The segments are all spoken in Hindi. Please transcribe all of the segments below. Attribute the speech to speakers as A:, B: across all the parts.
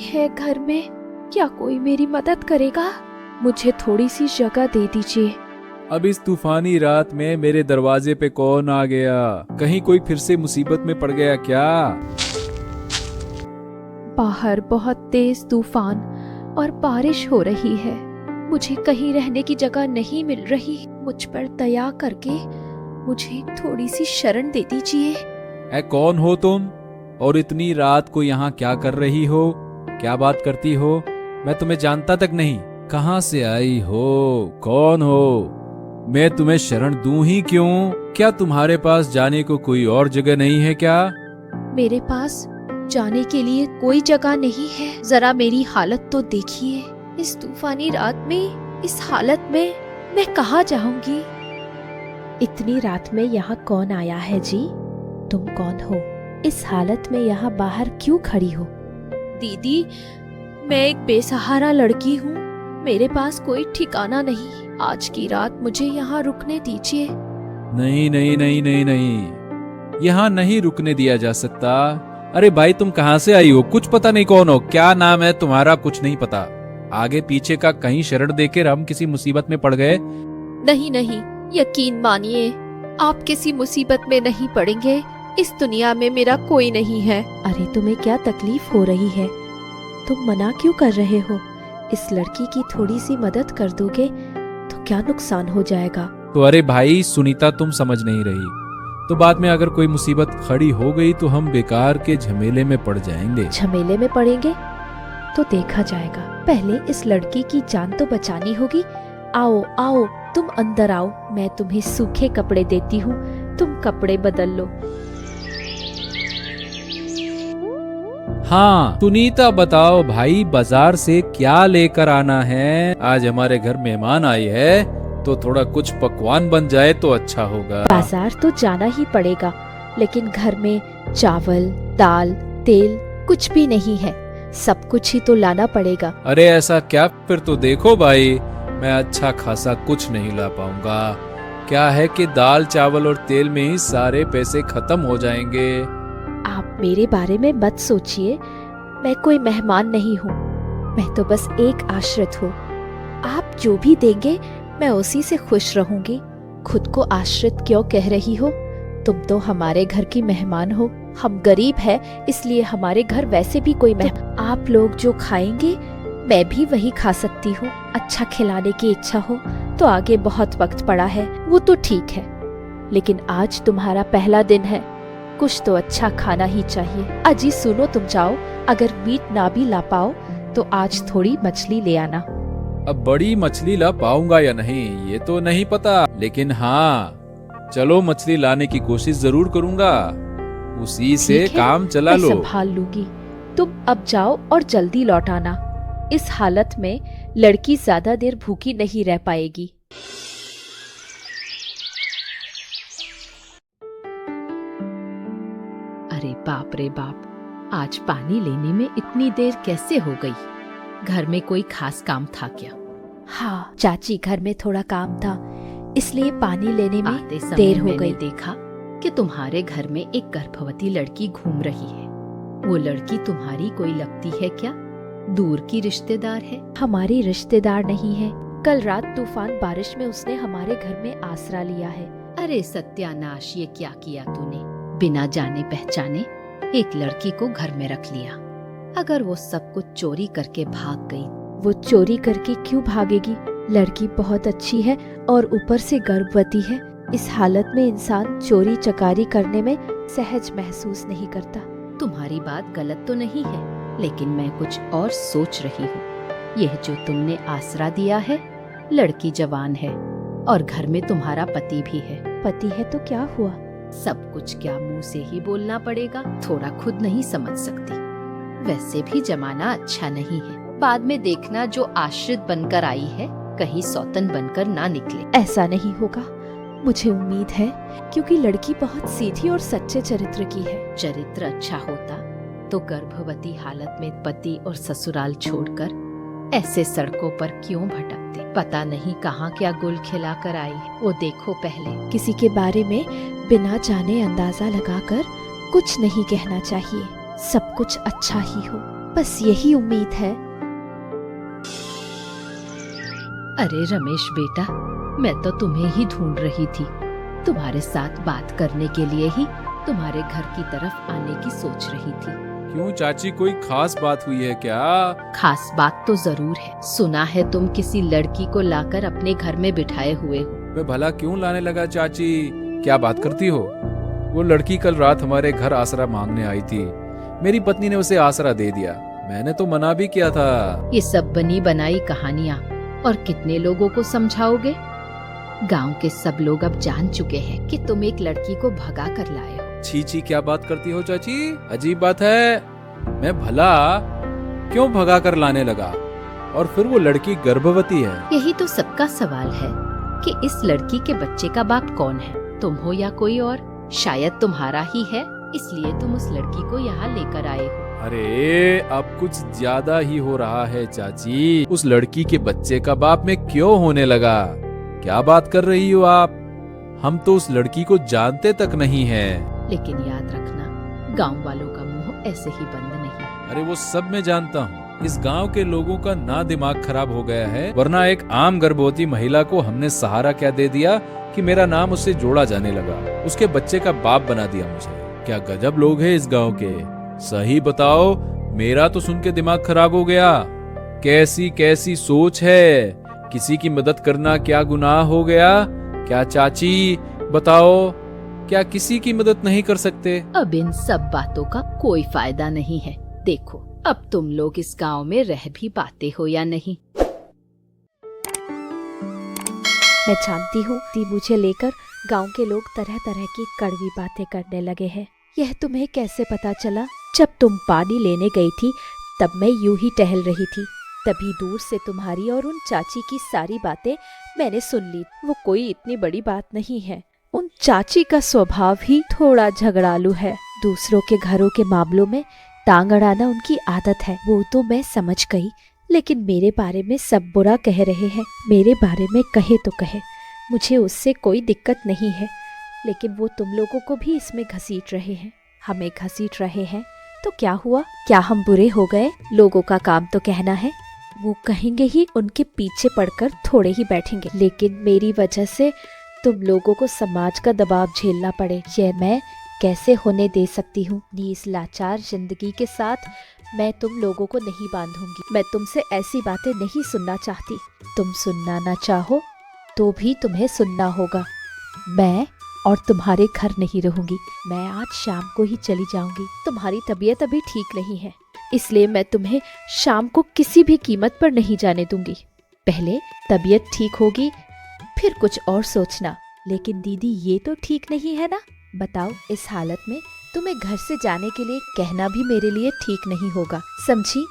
A: है घर में? क्या कोई मेरी मदद करेगा? मुझे थोड़ी सी जगह दे दीजिए।
B: अब इस तूफानी रात में मेरे दरवाजे पे कौन आ गया? कहीं कोई फिर से मुसीबत में पड़ गया क्या?
A: बाहर बहुत तेज तूफान और बारिश हो रही है। मुझे कहीं रहने की जगह नहीं मिल रही। मुझ पर दया करके मुझे थोड़ी सी शरण दे दीजिए।
B: ऐ कौन हो तुम? और इतनी रात को यहाँ क्या कर रही हो? क्या बात करती हो? मैं तुम्हें जानता तक नहीं। कहाँ से आई हो? कौन हो? मैं तुम्हें शरण दूं ही क्यों? क्या तुम्हारे पास जाने को कोई और जगह नहीं है क्या?
A: मेरे पास जाने के लिए कोई जगह नहीं है। जरा मेरी हालत तो देखिए। इस तूफानी रात में, इस हालत में मैं कहाँ जाऊंगी?
C: इतनी रात में यहाँ कौन आया है जी? तुम कौन हो? इस हालत में यहाँ बाहर क्यों खड़ी हो?
A: दीदी, मैं एक बेसहारा लड़की हूँ। मेरे पास कोई ठिकाना नहीं। आज की रात मुझे यहाँ रुकने दीजिए।
B: नहीं नहीं नहीं नहीं नहीं, यहाँ नहीं रुकने दिया जा सकता। अरे भाई, तुम कहाँ से आई हो? कुछ पता नहीं कौन हो, क्या नाम है तुम्हारा? कुछ नहीं पता। आगे पीछे का कहीं शरण देकर हम किसी मुसीबत में पड़ गए?
A: नहीं नहीं, यकीन मानिए, आप किसी मुसीबत में नहीं पड़ेंगे। इस दुनिया में मेरा कोई नहीं है।
C: अरे तुम्हें क्या तकलीफ हो रही है? तुम मना क्यों कर रहे हो? इस लड़की की थोड़ी सी मदद कर दोगे तो क्या नुकसान हो जाएगा?
B: तो अरे भाई सुनीता, तुम समझ नहीं रही। तो बाद में अगर कोई मुसीबत खड़ी हो गई तो हम बेकार के झमेले में पड़ जाएंगे।
C: झमेले में पड़ेंगे तो देखा जाएगा। पहले इस लड़की की जान तो बचानी होगी। आओ आओ, तुम अंदर आओ। मैं तुम्हें सूखे कपड़े देती हूँ, तुम कपड़े बदल लो।
B: हाँ सुनीता, बताओ भाई, बाजार से क्या लेकर आना है? आज हमारे घर मेहमान आए हैं, तो थोड़ा कुछ पकवान बन जाए तो अच्छा होगा।
C: बाजार तो जाना ही पड़ेगा, लेकिन घर में चावल, दाल, तेल कुछ भी नहीं है। सब कुछ ही तो लाना पड़ेगा।
B: अरे ऐसा क्या? फिर तो देखो भाई, मैं अच्छा खासा कुछ नहीं ला पाऊंगा। क्या है कि दाल, चावल और तेल में ही सारे पैसे खत्म हो जाएंगे।
C: आप मेरे बारे में मत सोचिए। मैं कोई मेहमान नहीं हूँ, मैं तो बस एक आश्रित हूँ। आप जो भी देंगे मैं उसी से खुश रहूंगी। खुद को आश्रित क्यों कह रही हो? तुम तो हमारे घर की मेहमान हो। हम गरीब हैं, इसलिए हमारे घर वैसे भी कोई मेहमान। आप लोग जो खाएंगे मैं भी वही खा सकती हूँ। अच्छा खिलाने की इच्छा हो तो आगे बहुत वक्त पड़ा है, वो तो ठीक है, लेकिन आज तुम्हारा पहला दिन है, कुछ तो अच्छा खाना ही चाहिए। अजी सुनो, तुम जाओ, अगर मीट ना भी ला पाओ तो आज थोड़ी मछली ले आना।
B: अब बड़ी मछली ला पाऊंगा या नहीं ये तो नहीं पता, लेकिन हाँ चलो मछली लाने की कोशिश जरूर करूंगा। उसी से काम चला लो।
C: संभाल लूंगी। तुम अब जाओ और जल्दी लौट आना। इस हालत में लड़की ज्यादा देर भूखी नहीं रह पाएगी।
D: अरे बाप रे बाप, आज पानी लेने में इतनी देर कैसे हो गई? घर में कोई खास काम था क्या?
C: हाँ चाची, घर में थोड़ा काम था, इसलिए पानी लेने में
D: आते समय
C: देर हो
D: मैंने
C: गई।
D: देखा कि तुम्हारे घर में एक गर्भवती लड़की घूम रही है। वो लड़की तुम्हारी कोई लगती है क्या? दूर की रिश्तेदार है?
C: हमारी रिश्तेदार नहीं है। कल रात तूफान बारिश में उसने हमारे घर में आसरा लिया है।
D: अरे सत्यानाश, ये क्या किया तूने? बिना जाने पहचाने एक लड़की को घर में रख लिया। अगर वो सब कुछ चोरी करके भाग गई?
C: वो चोरी करके क्यों भागेगी? लड़की बहुत अच्छी है और ऊपर से गर्भवती है। इस हालत में इंसान चोरी चकारी करने में सहज महसूस नहीं करता।
D: तुम्हारी बात गलत तो नहीं है, लेकिन मैं कुछ और सोच रही हूँ। यह जो तुमने आसरा दिया है, लड़की जवान है और घर में तुम्हारा पति भी है।
C: पति है तो क्या हुआ?
D: सब कुछ क्या मुंह से ही बोलना पड़ेगा? थोड़ा खुद नहीं समझ सकती? वैसे भी जमाना अच्छा नहीं है। बाद में देखना, जो आश्रित बनकर आई है कहीं सौतन बनकर ना निकले।
C: ऐसा नहीं होगा, मुझे उम्मीद है, क्योंकि लड़की बहुत सीधी और सच्चे चरित्र की है।
D: चरित्र अच्छा होता तो गर्भवती हालत में पति और ससुराल छोड़कर ऐसे सड़कों पर क्यों भटकते? पता नहीं कहाँ क्या गुल खिला कर आई। वो देखो पहले।
C: किसी के बारे में बिना जाने अंदाजा लगाकर कुछ नहीं कहना चाहिए। सब कुछ अच्छा ही हो। बस यही उम्मीद है।
D: अरे रमेश बेटा, मैं तो तुम्हें ही ढूंढ रही थी। तुम्हारे साथ बात करने के लिए ही तुम्हारे घर की तरफ आने की सोच रही थी।
B: क्यों चाची, कोई खास बात हुई है क्या?
D: खास बात तो जरूर है। सुना है तुम किसी लड़की को लाकर अपने घर में बिठाए हुए हो।
B: मैं भला क्यों लाने लगा चाची? क्या बात करती हो? वो लड़की कल रात हमारे घर आसरा मांगने आई थी। मेरी पत्नी ने उसे आसरा दे दिया। मैंने तो मना भी किया था।
D: ये सब बनी बनाई कहानियाँ और कितने लोगों को समझाओगे? गांव के सब लोग अब जान चुके हैं कि तुम एक लड़की को भगा कर लाए हो।
B: छी छी, क्या बात करती हो चाची? अजीब बात है। मैं भला क्यों भगा कर लाने लगा? और फिर वो लड़की गर्भवती है।
D: यही तो सबका सवाल है कि इस लड़की के बच्चे का बाप कौन है, तुम हो या कोई और? शायद तुम्हारा ही है, इसलिए तुम उस लड़की को यहाँ लेकर आए हो।
B: अरे अब कुछ ज्यादा ही हो रहा है चाची। उस लड़की के बच्चे का बाप मैं क्यों होने लगा? क्या बात कर रही हो आप? हम तो उस लड़की को जानते तक नहीं हैं।
D: लेकिन याद रखना, गांव वालों का मुंह ऐसे ही बंद नहीं।
B: अरे वो सब मैं जानता हूँ। इस गांव के लोगों का ना दिमाग खराब हो गया है, वरना एक आम गर्भवती महिला को हमने सहारा क्या दे दिया कि मेरा नाम उससे जोड़ा जाने लगा। उसके बच्चे का बाप बना दिया मुझे। क्या गजब लोग हैं इस गांव के। सही बताओ, मेरा तो सुन के दिमाग खराब हो गया। कैसी कैसी सोच है। किसी की मदद करना क्या गुनाह हो गया? क्या चाची बताओ, क्या किसी की मदद नहीं कर सकते?
D: अब इन सब बातों का कोई फायदा नहीं है। देखो, अब तुम लोग इस गांव में रह भी पाते हो या नहीं?
C: मैं जानती हूँ कि मुझे लेकर गांव के लोग तरह तरह की कड़वी बातें करने लगे हैं। यह तुम्हें कैसे पता चला? जब तुम पानी लेने गई थी तब मैं यूं ही टहल रही थी। तभी दूर से तुम्हारी और उन चाची की सारी बातें मैंने सुन ली। वो कोई इतनी बड़ी बात नहीं है। उन चाची का स्वभाव ही थोड़ा झगड़ालू है। दूसरों के घरों के मामलों में टांग अड़ाना उनकी आदत है। वो तो मैं समझ गई, लेकिन मेरे बारे में सब बुरा कह रहे हैं। मेरे बारे में कहे तो कहे, मुझे उससे कोई दिक्कत नहीं है, लेकिन वो तुम लोगों को भी इसमें घसीट रहे हैं। हमें घसीट रहे हैं तो क्या हुआ? क्या हम बुरे हो गए? लोगों का काम तो कहना है। वो कहेंगे ही, उनके पीछे पड़कर थोड़े ही बैठेंगे। लेकिन मेरी वजह से तुम लोगों को समाज का दबाव झेलना पड़े, यह मैं कैसे होने दे सकती हूँ? इस लाचार जिंदगी के साथ मैं तुम लोगों को नहीं बांधूंगी। मैं तुमसे ऐसी बातें नहीं सुनना चाहती। तुम सुनना ना चाहो तो भी तुम्हें सुनना होगा। मैं और तुम्हारे घर नहीं रहूंगी। मैं आज शाम को ही चली जाऊंगी। तुम्हारी तबीयत अभी ठीक नहीं है, इसलिए मैं तुम्हें शाम को किसी भी कीमत पर नहीं जाने दूंगी। पहले तबीयत ठीक होगी, फिर कुछ और सोचना। लेकिन दीदी, ये तो ठीक नहीं है ना? बताओ, इस हालत में तुम्हें घर से जाने के लिए कहना भी मेरे लिए ठीक नहीं होगा, समझी?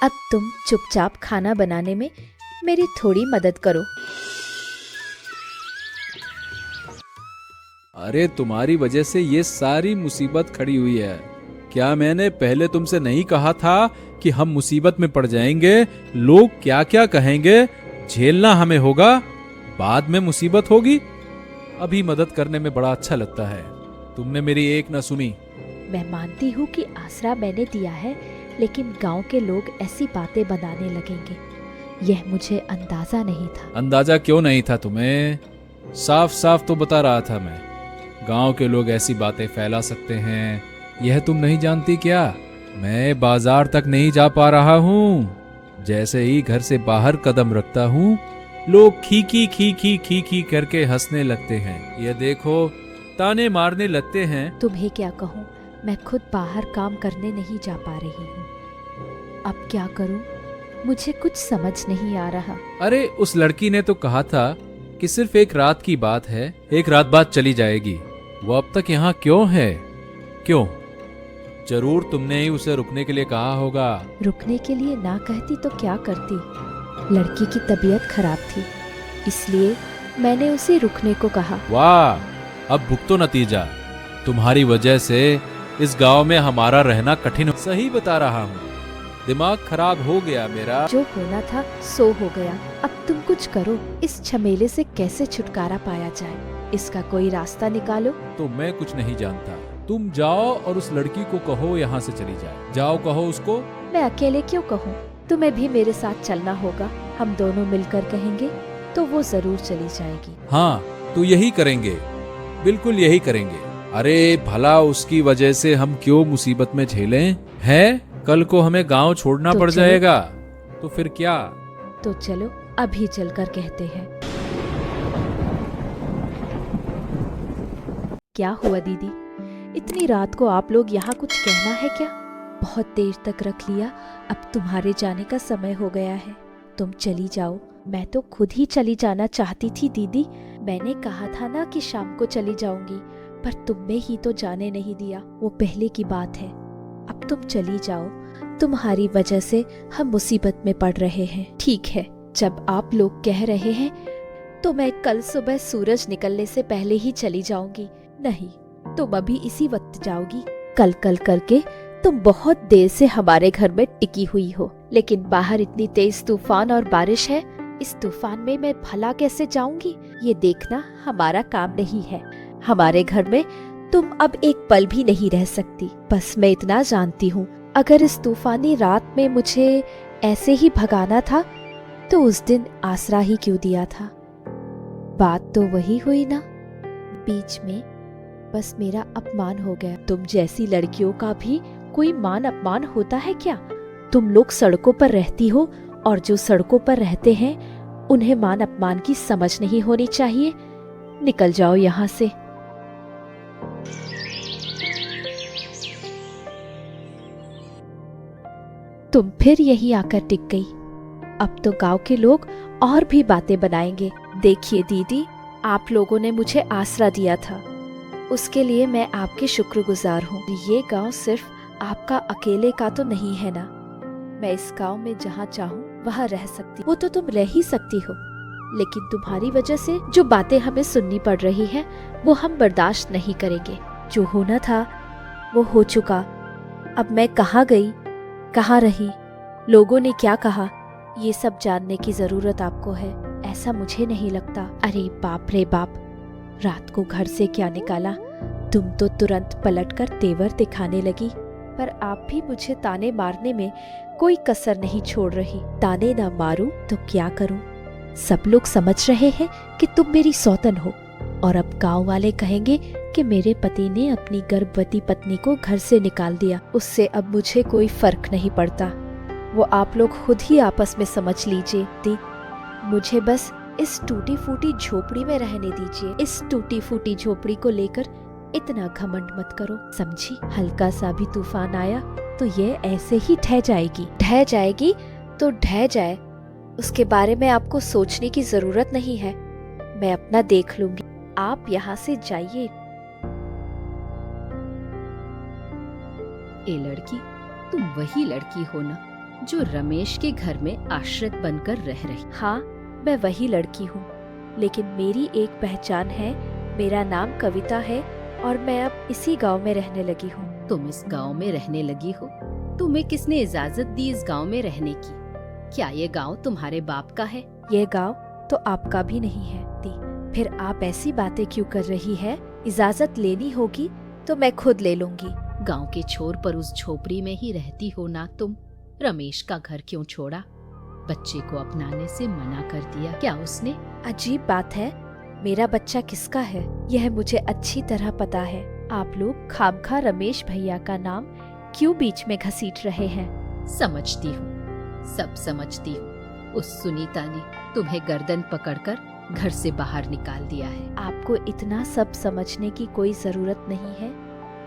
C: अब तुम चुपचाप खाना बनाने में मेरी थोड़ी मदद करो।
B: अरे तुम्हारी वजह से ये सारी मुसीबत खड़ी हुई है। क्या मैंने पहले तुमसे नहीं कहा था कि हम मुसीबत में पड़ जाएंगे? लोग क्या क्या कहेंगे, झेलना हमें होगा। बाद में मुसीबत होगी। अभी मदद करने में बड़ा अच्छा लगता है। तुमने मेरी एक न सुनी।
C: मैं मानती हूँ कि आसरा मैंने दिया है, लेकिन गांव के लोग ऐसी बातें बनाने लगेंगे, यह मुझे अंदाजा नहीं था।
B: अंदाजा क्यों नहीं था तुम्हें? साफ साफ तो बता रहा था मैं। गांव के लोग ऐसी बातें फैला सकते हैं, यह तुम नहीं जानती क्या? मैं बाजार तक नहीं जा पा रहा हूँ। जैसे ही घर से बाहर कदम रखता हूँ, लोग खीखी खीखी खीखी करके हंसने लगते हैं। ये देखो, ताने मारने लगते हैं।
C: तुम्हें क्या कहूँ, मैं खुद बाहर काम करने नहीं जा पा रही हूँ। अब क्या करूँ, मुझे कुछ समझ नहीं आ रहा।
B: अरे उस लड़की ने तो कहा था कि सिर्फ एक रात की बात है, एक रात बाद चली जाएगी। वो अब तक यहाँ क्यों है? क्यों? जरूर तुमने ही उसे रुकने के लिए कहा होगा।
C: रुकने के लिए ना कहती तो क्या करती? लड़की की तबीयत खराब थी, इसलिए मैंने उसे रुकने को कहा।
B: वाह, अब भुगतो नतीजा। तुम्हारी वजह से इस गांव में हमारा रहना कठिन। सही बता रहा हूँ, दिमाग खराब हो गया मेरा।
C: जो होना था सो हो गया। अब तुम कुछ करो, इस झमेले से कैसे छुटकारा पाया जाए, इसका कोई रास्ता निकालो।
B: तो मैं कुछ नहीं जानता। तुम जाओ और उस लड़की को कहो यहाँ से चली जाए। जाओ कहो उसको।
C: मैं अकेले क्यों कहूँ? तुम्हें भी मेरे साथ चलना होगा। हम दोनों मिलकर कहेंगे तो वो जरूर चली जाएगी।
B: हाँ, तो यही करेंगे, बिल्कुल यही करेंगे। अरे भला उसकी वजह से हम क्यों मुसीबत में झेलें? हैं? कल को हमें गांव छोड़ना
C: तो
B: पड़
C: चलो।
B: जाएगा, तो फिर क्या?
C: तो चलो अभी चलकर कहते हैं। क्या हुआ दीदी? इतनी रात को आप लोग यहाँ कुछ कहना है क्या? बहुत देर तक रख लिया, अब तुम्हारे जाने का समय हो गया है। तुम चली जाओ। मैं तो खुद ही चली जाना चाहती थी दीदी। मैंने कहा था ना कि शाम को चली जाऊंगी, पर तुमने ही तो जाने नहीं दिया। वो पहले की बात है। अब तुम चली जाओ। तुम्हारी वजह से हम मुसीबत में पड़ रहे हैं। ठीक है, जब आप लोग कह रहे हैं तो मैं कल सुबह सूरज निकलने से पहले ही चली जाऊंगी। नहीं, तुम अभी इसी वक्त जाओगी। कल कल करके तुम बहुत देर से हमारे घर में टिकी हुई हो, लेकिन बाहर इतनी तेज तूफान और बारिश है। इस तूफान में मैं भला कैसे जाऊंगी? ये देखना हमारा काम नहीं है। हमारे घर में तुम अब एक पल भी नहीं रह सकती। बस मैं इतना जानती हूँ, अगर इस तूफानी रात में मुझे ऐसे ही भगाना था तो उस दिन आसरा ही क्यों दिया था? बात तो वही हुई ना। बीच में बस मेरा अपमान हो गया। तुम जैसी लड़कियों का भी कोई मान अपमान होता है क्या? तुम लोग सड़कों पर रहती हो, और जो सड़कों पर रहते हैं उन्हें मान अपमान की समझ नहीं होनी चाहिए। निकल जाओ यहाँ से। तुम फिर यही आकर टिक गई। अब तो गांव के लोग और भी बातें बनाएंगे। देखिए दीदी, आप लोगों ने मुझे आसरा दिया था, उसके लिए मैं आपकी शुक्रगुजार हूँ। ये गांव सिर्फ आपका अकेले का तो नहीं है ना। मैं इस गांव में जहाँ चाहूँ वहाँ रह सकती। वो तो तुम रह ही सकती हो, लेकिन तुम्हारी वजह से जो बातें हमें सुननी पड़ रही हैं, वो हम बर्दाश्त नहीं करेंगे। जो होना था वो हो चुका। अब मैं कहाँ गई, कहाँ रही, लोगों ने क्या कहा, ये सब जानने की जरूरत आपको है, ऐसा मुझे नहीं लगता। अरे बाप रे बाप, रात को घर से क्या निकाला? तुम तो तुरंत पलटकर तेवर दिखाने लगी, पर आप भी मुझे ताने मारने में कोई कसर नहीं छोड़ रही। ताने ना मारूं तो क्या करूं? सब लोग समझ रहे हैं कि तुम मेरी सौतन हो, और अब गांव वाले कहेंगे कि मेरे पति ने अपनी गर्भवती पत्नी को घर से निकाल दिया। उससे अब मुझे कोई फर्क नहीं पड़ता। वो आप लोग खुद ही आपस में समझ लीजिए। मुझे बस इस टूटी फूटी झोपड़ी में रहने दीजिए। इस टूटी फूटी झोपड़ी को लेकर इतना घमंड मत करो, समझी? हल्का सा भी तूफान आया तो ये ऐसे ही ढह जाएगी। ढह जाएगी तो ढह जाए, उसके बारे में आपको सोचने की जरूरत नहीं है। मैं अपना देख लूंगी, आप यहाँ से जाइए।
D: ए लड़की, तुम वही लड़की हो ना जो रमेश के घर में आश्रित बनकर रह रही?
C: हाँ, मैं वही लड़की हूँ, लेकिन मेरी एक पहचान है। मेरा नाम कविता है और मैं अब इसी गांव में रहने लगी हूँ।
D: तुम इस गांव में रहने लगी हो? तुम्हें किसने इजाजत दी इस गांव में रहने की? क्या ये गांव तुम्हारे बाप का है?
C: ये गांव तो आपका भी नहीं है दी। फिर आप ऐसी बातें क्यों कर रही है? इजाजत लेनी होगी तो मैं खुद ले लूंगी।
D: गांव के छोर पर उस झोपड़ी में ही रहती हो ना तुम? रमेश का घर क्यों छोड़ा? बच्चे को अपनाने से मना कर दिया क्या उसने?
C: अजीब बात है, मेरा बच्चा किसका है यह मुझे अच्छी तरह पता है। आप लोग खामखा रमेश भैया का नाम क्यों बीच में घसीट रहे हैं?
D: समझती हूँ, सब समझती हूँ। उस सुनीता ने तुम्हें गर्दन पकड़कर घर से बाहर निकाल दिया है।
C: आपको इतना सब समझने की कोई जरूरत नहीं है,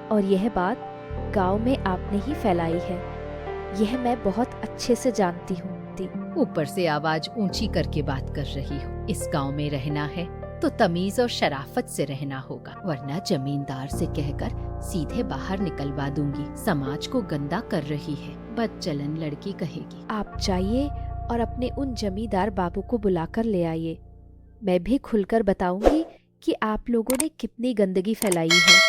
C: और यह बात गांव में आपने ही फैलाई है, यह मैं बहुत अच्छे से जानती हूँ।
D: ऊपर से आवाज ऊंची करके बात कर रही हो। इस गांव में रहना है तो तमीज और शराफत से रहना होगा, वरना जमींदार से कहकर सीधे बाहर निकलवा दूंगी। समाज को गंदा कर रही है, बदचलन लड़की कहेगी।
C: आप जाइए और अपने उन जमींदार बाबू को बुलाकर ले आइए। मैं भी खुलकर बताऊंगी कि आप लोगों ने कितनी गंदगी फैलाई है।